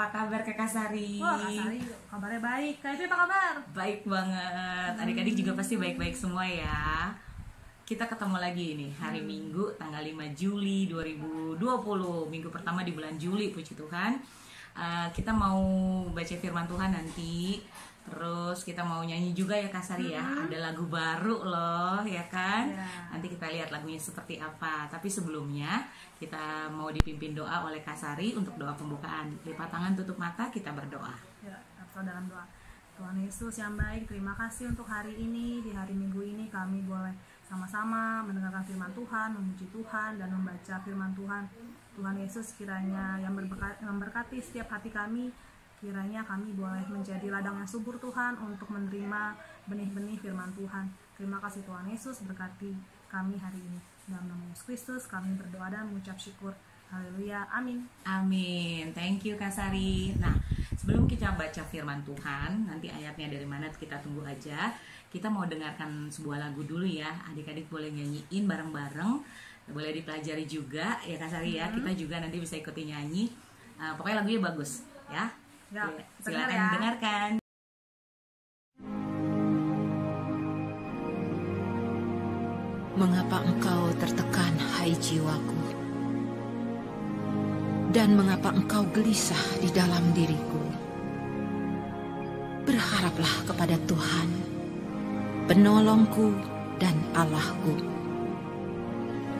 Apa kabar Kakak Sari? Wah, Kak Sari kabarnya baik. Kak Evi apa kabar? Baik banget. Adik-adik juga pasti baik-baik semua ya. Kita ketemu lagi nih hari Minggu tanggal 5 Juli 2020. Minggu pertama di bulan Juli, puji Tuhan. Kita mau baca firman Tuhan nanti. Terus kita mau nyanyi juga ya Kak Sari ya. Ada lagu baru loh ya kan. Nanti kita lihat lagunya seperti apa. Tapi sebelumnya kita mau dipimpin doa oleh Kak Sari untuk doa pembukaan. Lipat tangan, tutup mata, kita berdoa. Ya, atau dalam doa. Tuhan Yesus yang baik, terima kasih untuk hari ini. Di hari Minggu ini kami boleh sama-sama mendengarkan firman Tuhan, memuji Tuhan, dan membaca firman Tuhan. Tuhan Yesus kiranya yang memberkati setiap hati kami. Kiranya kami boleh menjadi ladang yang subur Tuhan untuk menerima benih-benih firman Tuhan. Terima kasih Tuhan Yesus, berkati kami hari ini. Dalam nama Yesus Kristus kami berdoa dan mengucap syukur. Haleluya, amin. Amin, thank you Kak Sari. Nah, sebelum kita baca firman Tuhan, nanti ayatnya dari mana kita tunggu aja. Kita mau dengarkan sebuah lagu dulu ya. Adik-adik boleh nyanyiin bareng-bareng. Boleh dipelajari juga ya Kak Sari ya. Kita juga nanti bisa ikuti nyanyi. Pokoknya lagunya bagus ya. Ya, silakan ya. dengarkan. Mengapa engkau tertekan, hai jiwaku? Dan mengapa engkau gelisah di dalam diriku? Berharaplah kepada Tuhan, penolongku dan Allahku.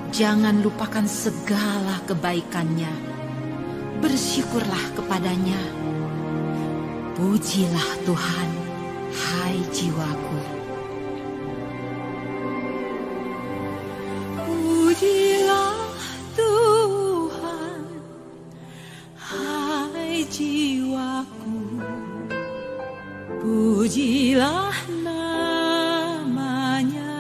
Jangan lupakan segala kebaikannya. Bersyukurlah kepadanya. Pujilah Tuhan, hai jiwaku. Pujilah Tuhan, hai jiwaku. Pujilah namanya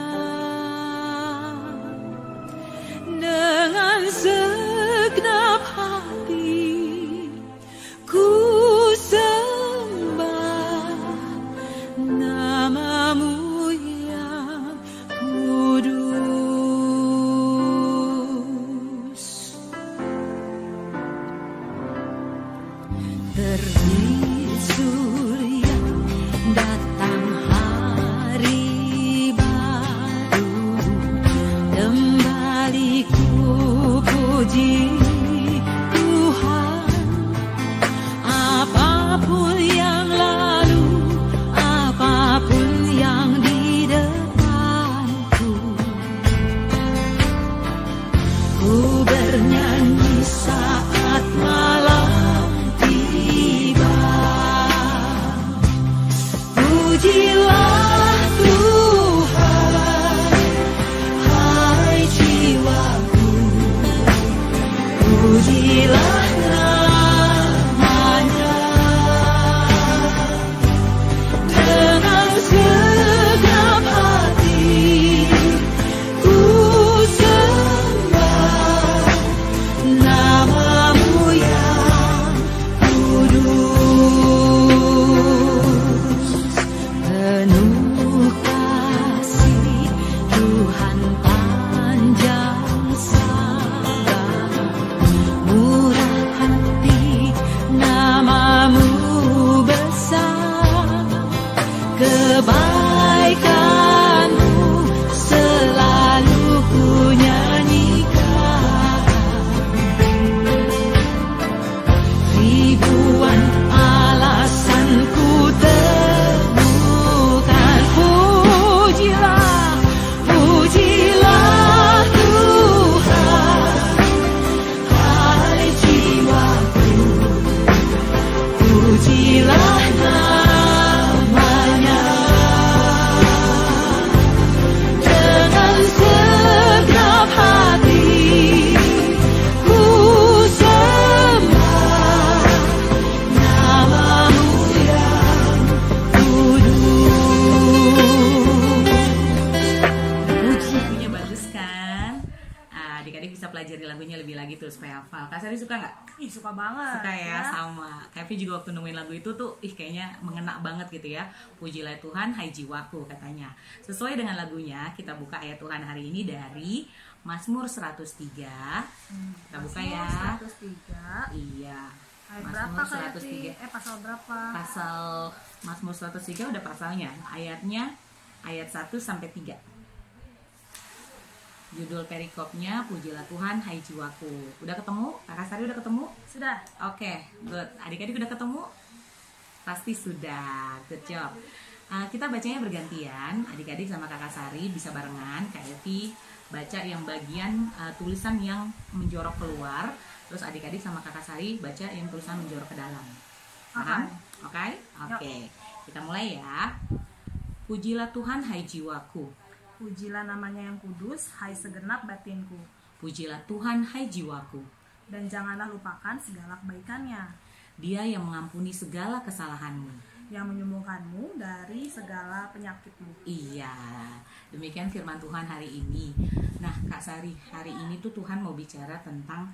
dengan segenap hati. Ku sembah namamu yang kudus. Terbit surya, datang hari baru, kembali ku puji Tuhan. Apapun yang lalu, apapun yang di depanku, ku bernyanyi saat malam tiba. Pujilah Tuhan, hai jiwaku. Pujilah namanya dengan segenap hati. Ku sembah namamu yang kudus. Penuh kasih Tuhan, panjang sabar, murah hati, namamu besar. Kebaikanmu selalu ku nyanyikan. Ribuan alasan ku temukan. Pujilah, pujilah Tuhan, hai jiwaku. Pujilah namanya dengan segenap hati. Ku sembah namamu yang kudus. Lagunya bagus kan? Adik-adik bisa pelajari lagunya lebih lagi tuh supaya hafal. Kak Sari suka nggak? Ih, suka banget. Suka ya, sama. Kevin juga waktu nemuin lagu itu tuh, kayaknya mengena banget gitu ya. Pujilah Tuhan, hai jiwaku katanya. Sesuai dengan lagunya, kita buka ayat Tuhan hari ini dari Mazmur 103. Kita buka ya. Mazmur 103. Iya. Ayat Mazmur berapa Kak 103. Evi? Pasal berapa? Pasal Mazmur 103 udah pasalnya. Ayatnya ayat 1 sampai 3. Judul perikopnya Pujilah Tuhan hai jiwaku. Udah ketemu? Kakak Sari udah ketemu? Sudah. Oke, good. Adik-adik udah ketemu? Pasti sudah. Good job. Kita bacanya bergantian. Adik-adik sama Kakak Sari bisa barengan. Kak Evi baca yang bagian tulisan yang menjorok keluar. Terus adik-adik sama Kakak Sari baca yang tulisan menjorok ke dalam. Paham? Oke? Oke. Kita mulai ya. Pujilah Tuhan hai jiwaku. Pujilah namanya yang kudus, hai segenap batinku. Pujilah Tuhan hai jiwaku. Dan janganlah lupakan segala kebaikannya, Dia yang mengampuni segala kesalahanmu. yang menyembuhkanmu dari segala penyakitmu. Iya, demikian firman Tuhan hari ini. Nah, Kak Sari, hari ini tuh Tuhan mau bicara tentang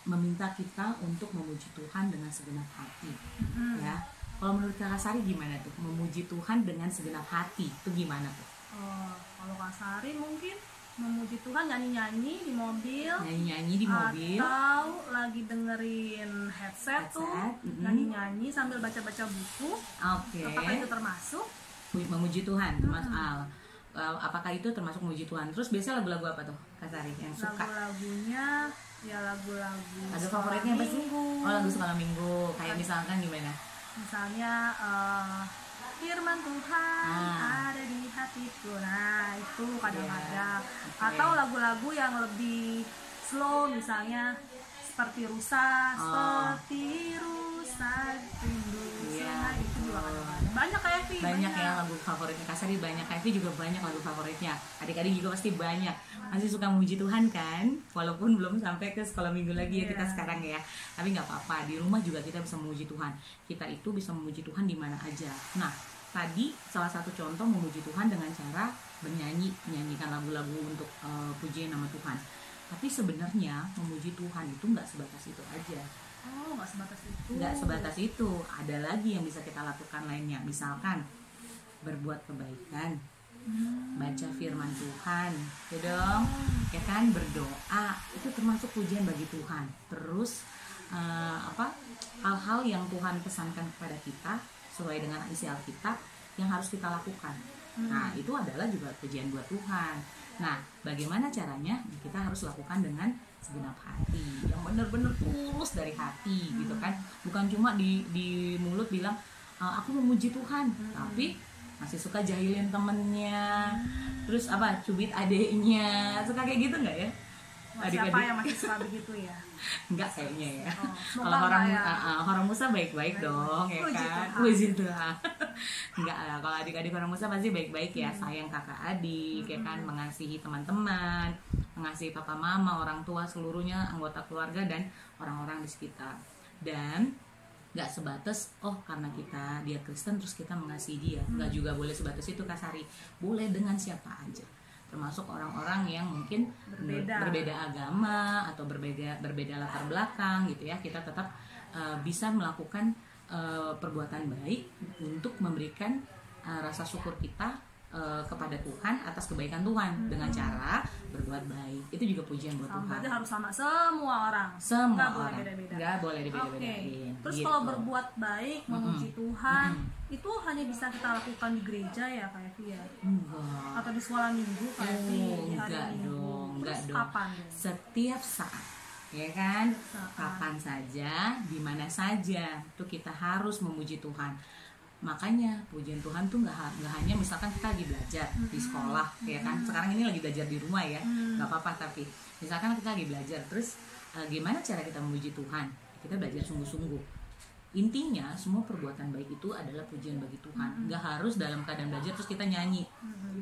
meminta kita untuk memuji Tuhan dengan segenap hati. Ya, kalau menurut Kak Sari gimana tuh? Memuji Tuhan dengan segenap hati itu gimana tuh? Kalau Kak Sari mungkin memuji Tuhan nyanyi-nyanyi di mobil, Nyanyi-nyanyi di mobil. atau lagi dengerin headset tuh, nyanyi-nyanyi sambil baca-baca buku. Oke. Apakah itu termasuk? Memuji Tuhan, Mas Al. Apakah itu termasuk memuji Tuhan? Terus biasanya lagu-lagu apa tuh, Kak Sari yang suka? Lagu-lagunya ya lagu-lagu Lagu sekolah favoritnya apa sih? minggu. Oh, lagu sekolah minggu. Kayak misalkan gimana? Misalnya firman Tuhan ada di hatiku. Nah, itu kadang-kadang. Atau lagu-lagu yang lebih slow, misalnya seperti rusa, seperti rusa rindu. Nah, itu juga kadang-kadang. Banyak kayak Evi, Banyak ya lagu favoritnya Kak Sari, banyak. Kak Evi juga banyak lagu favoritnya. Adik-adik juga pasti banyak. Masih suka memuji Tuhan kan? Walaupun belum sampai ke sekolah minggu lagi ya kita sekarang ya. Tapi nggak apa-apa, di rumah juga kita bisa memuji Tuhan. Kita itu bisa memuji Tuhan di mana aja. Nah, tadi salah satu contoh memuji Tuhan dengan cara bernyanyi, menyanyikan lagu-lagu untuk pujian nama Tuhan. Tapi sebenarnya memuji Tuhan itu nggak sebatas itu aja. Oh, nggak sebatas itu. Nggak sebatas itu, ada lagi yang bisa kita lakukan lainnya. Misalkan berbuat kebaikan, baca firman Tuhan, ya dong, ya kan, berdoa itu termasuk pujian bagi Tuhan. Terus hal-hal yang Tuhan pesankan kepada kita sesuai dengan isi Alkitab yang harus kita lakukan. Nah, itu adalah juga pujian buat Tuhan. Nah, bagaimana caranya? Kita harus lakukan dengan segenap hati, yang benar-benar tulus dari hati, gitu kan? Bukan cuma di mulut bilang aku memuji Tuhan, tapi masih suka jahilin temennya, terus cubit adeknya, suka kayak gitu nggak ya? Siapa yang masih suka begitu ya? Enggak kayaknya ya. Semoga Kalau orang Musa baik-baik dong, ya kan? Puji Tuhan. Enggak lah, kalau adik-adik orang Musa pasti baik-baik ya, sayang kakak adik, ya kan, mengasihi teman-teman, mengasihi papa mama, orang tua, seluruhnya anggota keluarga dan orang-orang di sekitar. Dan nggak sebatas karena dia Kristen terus kita mengasihi dia, nggak juga boleh sebatas itu Kak Sari. Boleh dengan siapa aja, termasuk orang-orang yang mungkin berbeda agama atau berbeda latar belakang gitu ya. Kita tetap bisa melakukan perbuatan baik untuk memberikan rasa syukur kita kepada Tuhan atas kebaikan Tuhan dengan cara berbuat baik. Itu juga pujian buat Tuhan. Berarti harus sama semua orang. Semua nggak orang. boleh beda-beda. Nggak boleh dibeda-bedain. Okay. Terus Gitu. kalau berbuat baik, memuji Tuhan, itu hanya bisa kita lakukan di gereja ya Kak Evi ya? Enggak. Atau di sekolah minggu Kak Evi? Di hari Enggak Minggu. dong, enggak Terus dong. kapan dong? Setiap saat, ya kan? Kapan saja, di mana saja, tuh kita harus memuji Tuhan. Makanya pujian Tuhan tuh nggak hanya misalkan kita lagi belajar di sekolah, ya kan? Sekarang ini lagi belajar di rumah ya, nggak apa-apa. Tapi misalkan kita lagi belajar, terus gimana cara kita memuji Tuhan? Kita belajar sungguh-sungguh. Intinya semua perbuatan baik itu adalah pujian bagi Tuhan. Nggak harus dalam keadaan belajar terus kita nyanyi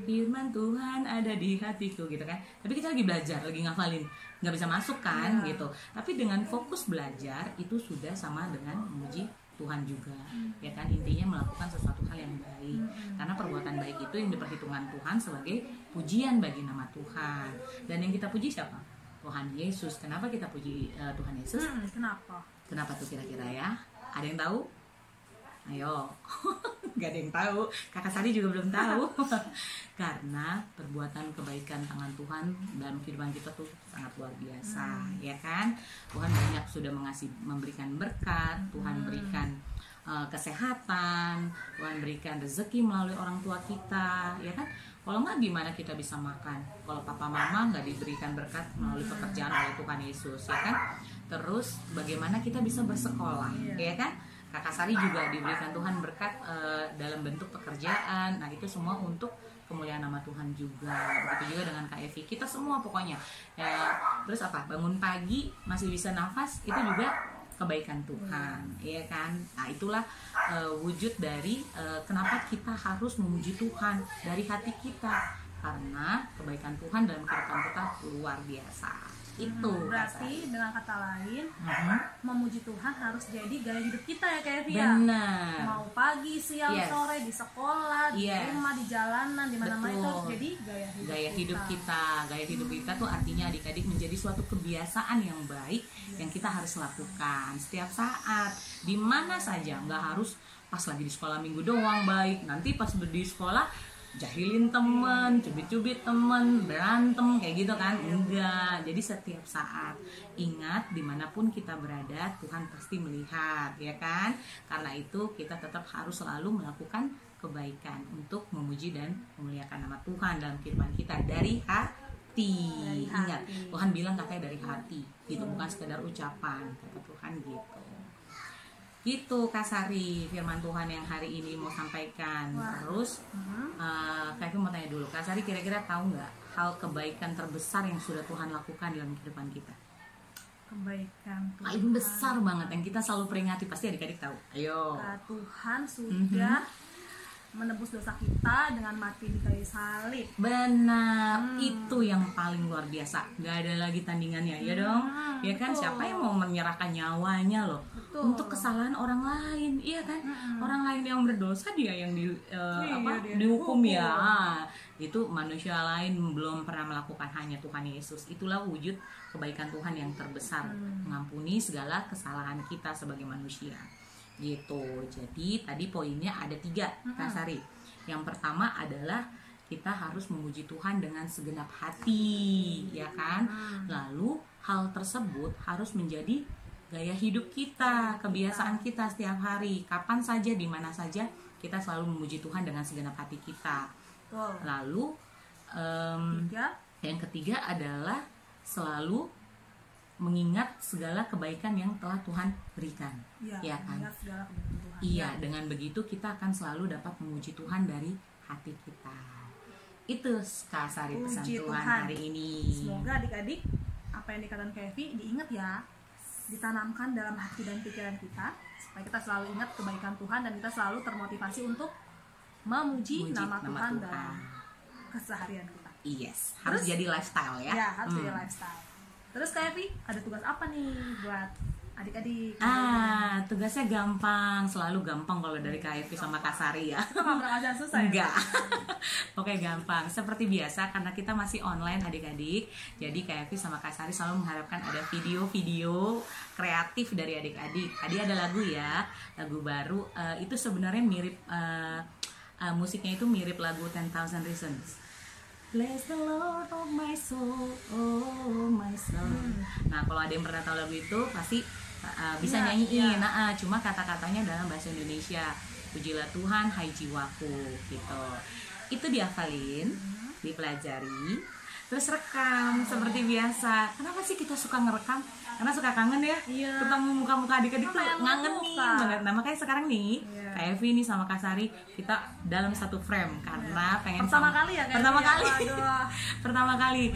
firman Tuhan ada di hatiku gitu kan. Tapi kita lagi belajar, lagi ngafalin, nggak bisa masuk kan gitu. Tapi dengan fokus belajar itu sudah sama dengan memuji Tuhan juga, ya kan. Intinya melakukan sesuatu hal yang baik, karena perbuatan baik itu yang diperhitungkan Tuhan sebagai pujian bagi nama Tuhan. Dan yang kita puji siapa? Tuhan Yesus. Kenapa kita puji Tuhan Yesus? Kenapa? Kenapa tuh kira-kira ya? Ada yang tahu? Ayo. Gak ada yang tahu, Kakak Sari juga belum tahu. Karena perbuatan kebaikan tangan Tuhan dalam kehidupan kita tuh sangat luar biasa, ya kan? Tuhan banyak sudah memberikan berkat, Tuhan berikan kesehatan, Tuhan berikan rezeki melalui orang tua kita, ya kan? Kalau nggak gimana kita bisa makan? Kalau papa mama nggak diberikan berkat melalui pekerjaan oleh Tuhan Yesus, ya kan? Terus bagaimana kita bisa bersekolah, ya kan? Kakak Sari juga diberikan Tuhan berkat dalam bentuk pekerjaan. Nah itu semua untuk kemuliaan nama Tuhan juga. Begitu juga dengan Kak Evi. Kita semua pokoknya. Ya, terus apa? Bangun pagi masih bisa nafas, itu juga kebaikan Tuhan, ya kan? Nah itulah wujud dari kenapa kita harus memuji Tuhan dari hati kita, karena kebaikan Tuhan dalam kehidupan kita luar biasa. Itu berarti dengan kata lain, memuji Tuhan harus jadi gaya hidup kita ya Kak Evi ya. Benar. Mau pagi, siang, sore, di sekolah, di rumah, di jalanan, di mana-mana itu harus jadi gaya hidup kita. Gaya hidup kita tuh artinya adik-adik menjadi suatu kebiasaan yang baik yang kita harus lakukan setiap saat, di mana saja. Nggak harus pas lagi di sekolah minggu doang baik, nanti pas di sekolah jahilin temen, cubit-cubit temen, berantem kayak gitu kan. Enggak. Jadi setiap saat ingat dimanapun kita berada, Tuhan pasti melihat, ya kan? Karena itu kita tetap harus selalu melakukan kebaikan untuk memuji dan memuliakan nama Tuhan dalam kehidupan kita dari hati. Ingat, Tuhan bilang katanya dari hati, gitu, bukan sekedar ucapan, kata Tuhan gitu. Gitu Kak Sari, firman Tuhan yang hari ini mau sampaikan. Terus Kak Evi mau tanya dulu, Kak Sari kira-kira tahu nggak hal kebaikan terbesar yang sudah Tuhan lakukan dalam kehidupan kita? Kebaikan Tuhan paling besar banget yang kita selalu peringati, pasti adik-adik tahu. Ayo. Tuhan sudah menebus dosa kita dengan mati di kayu salib. Benar, itu yang paling luar biasa. Gak ada lagi tandingannya, ya dong. Ya kan, siapa yang mau menyerahkan nyawanya loh untuk kesalahan orang lain, iya kan? Orang lain yang berdosa dia yang dihukum ya. Itu manusia lain belum pernah melakukan, hanya Tuhan Yesus. Itulah wujud kebaikan Tuhan yang terbesar, mengampuni segala kesalahan kita sebagai manusia. Gitu. Jadi tadi poinnya ada 3 Kak Sari. Yang pertama adalah kita harus memuji Tuhan dengan segenap hati, ya kan? Lalu hal tersebut harus menjadi gaya hidup kita, kebiasaan kita setiap hari. Kapan saja, di mana saja kita selalu memuji Tuhan dengan segenap hati kita. Lalu yang ketiga adalah selalu mengingat segala kebaikan yang telah Tuhan berikan, ya kan? Iya, dengan begitu kita akan selalu dapat memuji Tuhan dari hati kita. Itu Kak Sari pesan Tuhan hari ini. Semoga adik-adik apa yang dikatakan Kak Evi diingat ya, ditanamkan dalam hati dan pikiran kita, supaya kita selalu ingat kebaikan Tuhan dan kita selalu termotivasi untuk memuji nama Tuhan dalam keseharian kita. Yes, harus jadi lifestyle ya. Ya, harus jadi lifestyle. Terus Kak Evi, ada tugas apa nih buat adik-adik? Tugasnya gampang, selalu gampang kalau dari Kak Evi sama Kak Sari ya. Kita nggak pernah susah ya? Enggak. Oke, gampang. Seperti biasa, karena kita masih online adik-adik, jadi Kak Evi sama Kak Sari selalu mengharapkan ada video-video kreatif dari adik-adik. Tadi ada lagu ya, lagu baru. Itu sebenarnya mirip, musiknya itu mirip lagu 10,000 Reasons. Bless the Lord of my soul, oh my soul. Nah, kalau ada yang pernah tahu lagu itu pasti bisa nyanyiin. Nah, cuma kata-katanya dalam bahasa Indonesia. Pujilah Tuhan, hai jiwaku, gitu. Itu dihafalin, dipelajari, terus rekam seperti biasa. Kenapa sih kita suka ngerekam? Karena suka kangen ya, ketemu muka-muka adik-adik tuh ngangenin banget. Nah, makanya sekarang nih Kak Evi nih sama Kak Sari kita dalam satu frame karena pengen pertama kali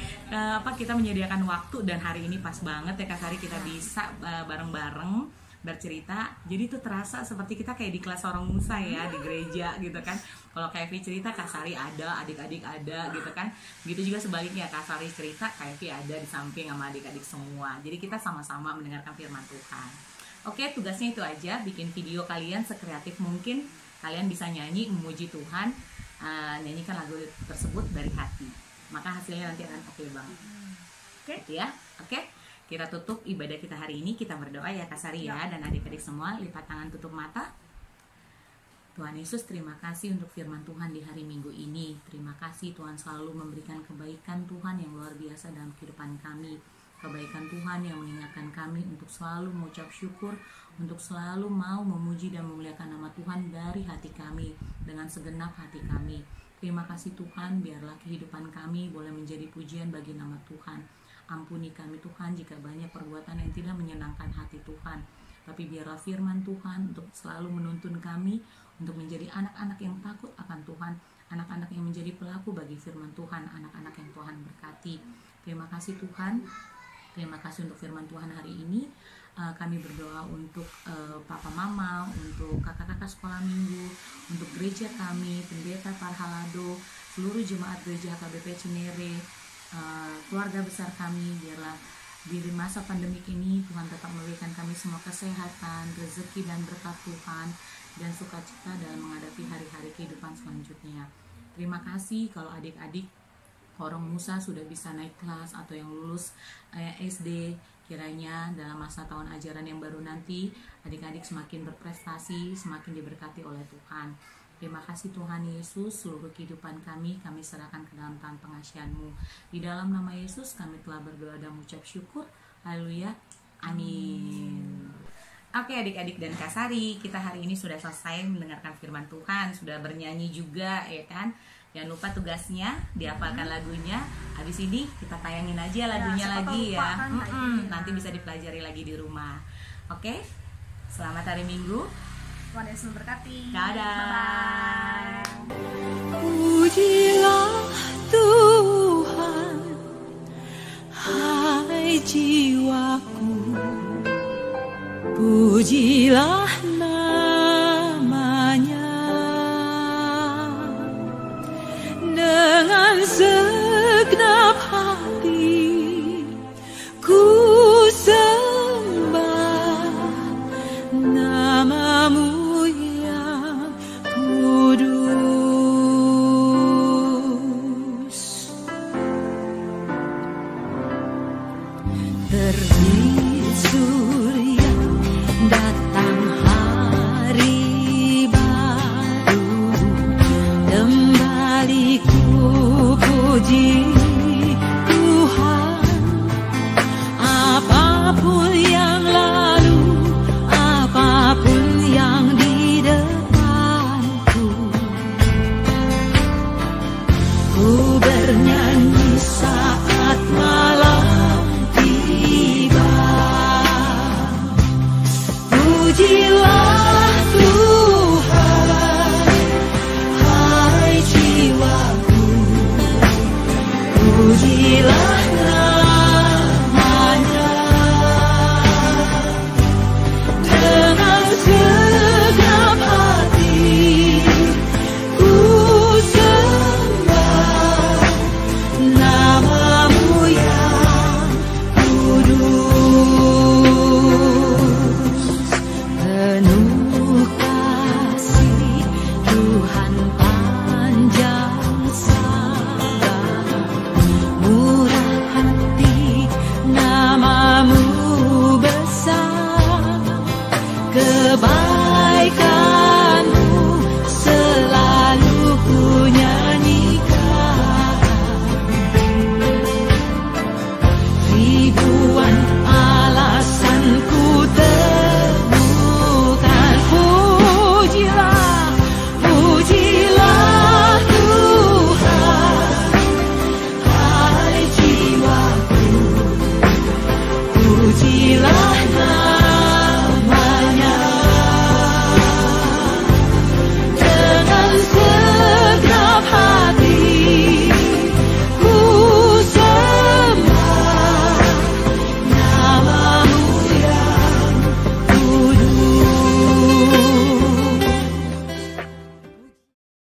kita menyediakan waktu, dan hari ini pas banget ya Kak Sari, kita bisa bareng-bareng bercerita. Jadi itu terasa seperti kita kayak di kelas orang Musa ya, di gereja gitu kan. Kalau Kak Evi cerita, Kak Sari ada, adik-adik ada gitu kan. Gitu juga sebaliknya, Kak Sari cerita, Kak Evi ada di samping sama adik-adik semua. Jadi kita sama-sama mendengarkan firman Tuhan. Oke, tugasnya itu aja, bikin video kalian sekreatif mungkin. Kalian bisa nyanyi, memuji Tuhan, nyanyikan lagu tersebut dari hati. Maka hasilnya nanti akan oke banget. Oke ya, oke. Kita tutup ibadah kita hari ini, kita berdoa ya Kak Sari ya, dan adik-adik semua lipat tangan, tutup mata. Tuhan Yesus, terima kasih untuk firman Tuhan di hari Minggu ini. Terima kasih Tuhan selalu memberikan kebaikan Tuhan yang luar biasa dalam kehidupan kami. Kebaikan Tuhan yang mengingatkan kami untuk selalu mengucap syukur, untuk selalu mau memuji dan memuliakan nama Tuhan dari hati kami, dengan segenap hati kami. Terima kasih Tuhan, biarlah kehidupan kami boleh menjadi pujian bagi nama Tuhan. Ampuni kami Tuhan jika banyak perbuatan yang tidak menyenangkan hati Tuhan. Tapi biarlah firman Tuhan untuk selalu menuntun kami untuk menjadi anak-anak yang takut akan Tuhan, anak-anak yang menjadi pelaku bagi firman Tuhan, anak-anak yang Tuhan berkati. Terima kasih Tuhan. Terima kasih untuk firman Tuhan hari ini. Kami berdoa untuk papa mama, untuk kakak-kakak sekolah minggu, untuk gereja kami, pendeta Parhalado, seluruh jemaat gereja HKBP Cinere, keluarga besar kami. Biarlah di masa pandemik ini Tuhan tetap memberikan kami semua kesehatan, rezeki dan berkat Tuhan, dan sukacita dalam menghadapi hari-hari kehidupan selanjutnya. Terima kasih kalau adik-adik Korong Musa sudah bisa naik kelas atau yang lulus SD, kiranya dalam masa tahun ajaran yang baru nanti adik-adik semakin berprestasi, semakin diberkati oleh Tuhan. Terima kasih Tuhan Yesus, seluruh kehidupan kami serahkan ke dalam tangan pengasihan-Mu. Di dalam nama Yesus kami telah berdoa dan mengucap syukur. Haleluya. Amin. Oke adik-adik dan Kak Sari, kita hari ini sudah selesai mendengarkan firman Tuhan, sudah bernyanyi juga ya kan. Jangan lupa tugasnya, dihafalkan lagunya. Habis ini kita tayangin aja lagunya lagi ya. Nanti bisa dipelajari lagi di rumah. Oke, selamat hari Minggu. Tuhan Yesus memberkati. Dadah. Pujilah Tuhan, hai jiwaku, pujilah